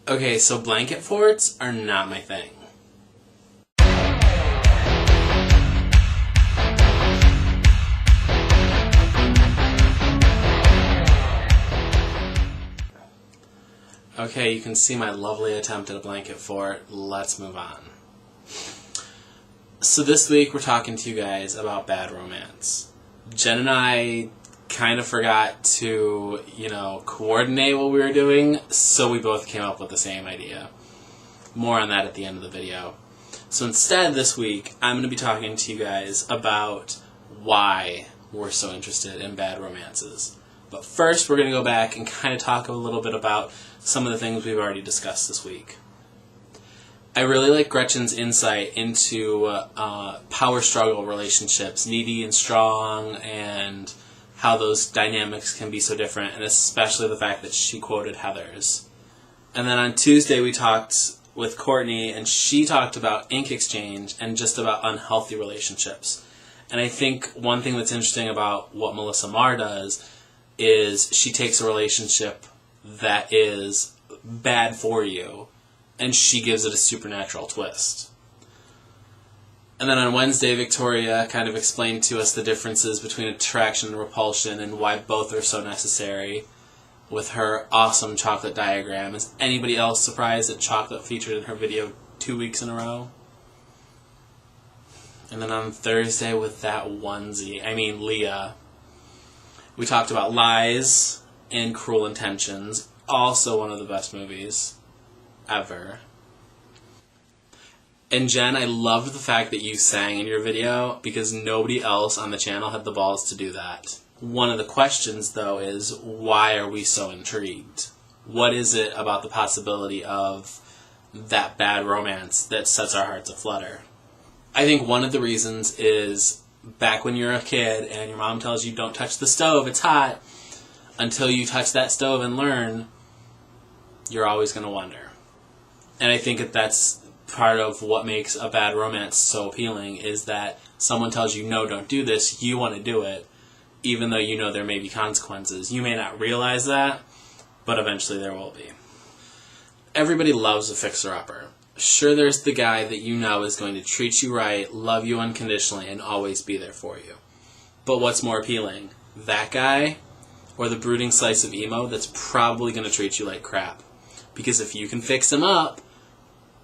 Okay, so blanket forts are not my thing. Okay, you can see my lovely attempt at a blanket fort. Let's move on. So this week we're talking to you guys about bad romance. Jen and I kind of forgot to, coordinate what we were doing, so we both came up with the same idea. More on that at the end of the video. So instead, this week, I'm going to be talking to you guys about why we're so interested in bad romances. But first, we're going to go back and kind of talk a little bit about some of the things we've already discussed this week. I really like Gretchen's insight into power struggle relationships, needy and strong, and how those dynamics can be so different, and especially the fact that she quoted Heather's. And then on Tuesday we talked with Courtney, and she talked about ink exchange and just about unhealthy relationships. And I think one thing that's interesting about what Melissa Marr does is she takes a relationship that is bad for you, and she gives it a supernatural twist. And then on Wednesday, Victoria kind of explained to us the differences between attraction and repulsion and why both are so necessary with her awesome chocolate diagram. Is anybody else surprised that chocolate featured in her video 2 weeks in a row? And then on Thursday with that onesie, Leah, we talked about Lies and Cruel Intentions, also one of the best movies ever. And Jen, I loved the fact that you sang in your video because nobody else on the channel had the balls to do that. One of the questions, though, is why are we so intrigued? What is it about the possibility of that bad romance that sets our hearts aflutter? I think one of the reasons is back when you're a kid and your mom tells you don't touch the stove, it's hot, until you touch that stove and learn, you're always going to wonder. And I think that's part of what makes a bad romance so appealing, is that someone tells you, no, don't do this, you want to do it, even though you know there may be consequences. You may not realize that, but eventually there will be. Everybody loves a fixer-upper. Sure, there's the guy that you know is going to treat you right, love you unconditionally, and always be there for you. But what's more appealing? That guy, or the brooding slice of emo that's probably going to treat you like crap? Because if you can fix him up,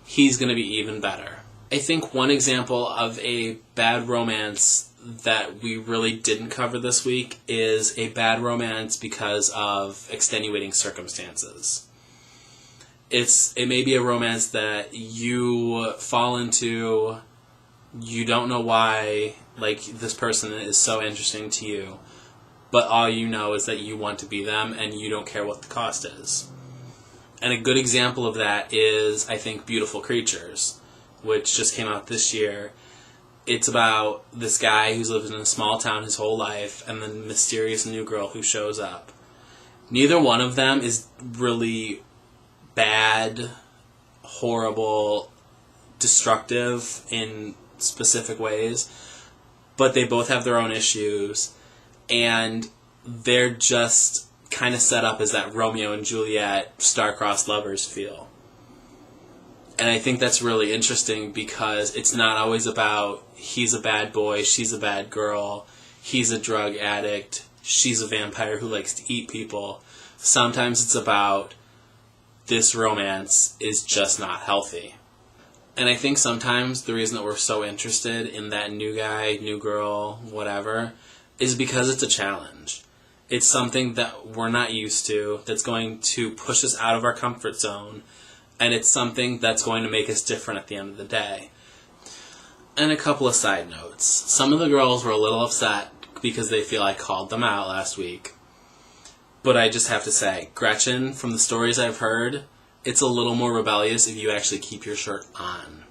he's going to be even better. I think one example of a bad romance that we really didn't cover this week is a bad romance because of extenuating circumstances. It may be a romance that you fall into, you don't know why, like, this person is so interesting to you, but all you know is that you want to be them and you don't care what the cost is. And a good example of that is, I think, Beautiful Creatures, which just came out this year. It's about this guy who's lived in a small town his whole life and the mysterious new girl who shows up. Neither one of them is really bad, horrible, destructive in specific ways, but they both have their own issues, and they're just kind of set up as that Romeo and Juliet star-crossed lovers feel. And I think that's really interesting because it's not always about he's a bad boy, she's a bad girl, he's a drug addict, she's a vampire who likes to eat people. Sometimes it's about this romance is just not healthy. And I think sometimes the reason that we're so interested in that new guy, new girl, whatever, is because it's a challenge. It's something that we're not used to, that's going to push us out of our comfort zone, and it's something that's going to make us different at the end of the day. And a couple of side notes. Some of the girls were a little upset because they feel I called them out last week. But I just have to say, Gretchen, from the stories I've heard, it's a little more rebellious if you actually keep your shirt on.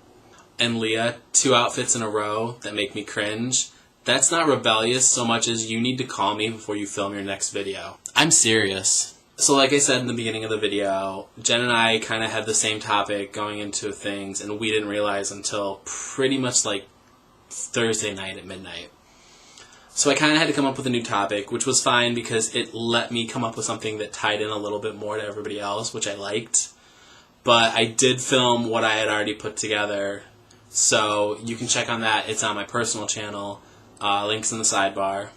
And Leah, 2 outfits in a row that make me cringe. That's not rebellious so much as you need to call me before you film your next video. I'm serious. So like I said in the beginning of the video, Jen and I kind of had the same topic going into things, and we didn't realize until pretty much like Thursday night at midnight. So I kind of had to come up with a new topic, which was fine because it let me come up with something that tied in a little bit more to everybody else, which I liked. But I did film what I had already put together, so you can check on that. It's on my personal channel. Links in the sidebar.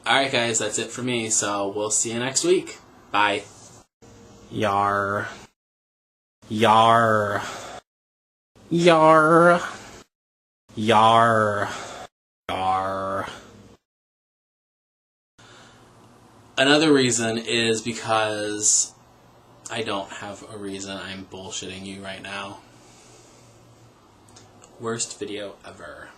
Alright guys, that's it for me, so we'll see you next week. Bye. Yar. Yar. Yar. Yar. Yar. Another reason is because I don't have a reason. I'm bullshitting you right now. Worst video ever.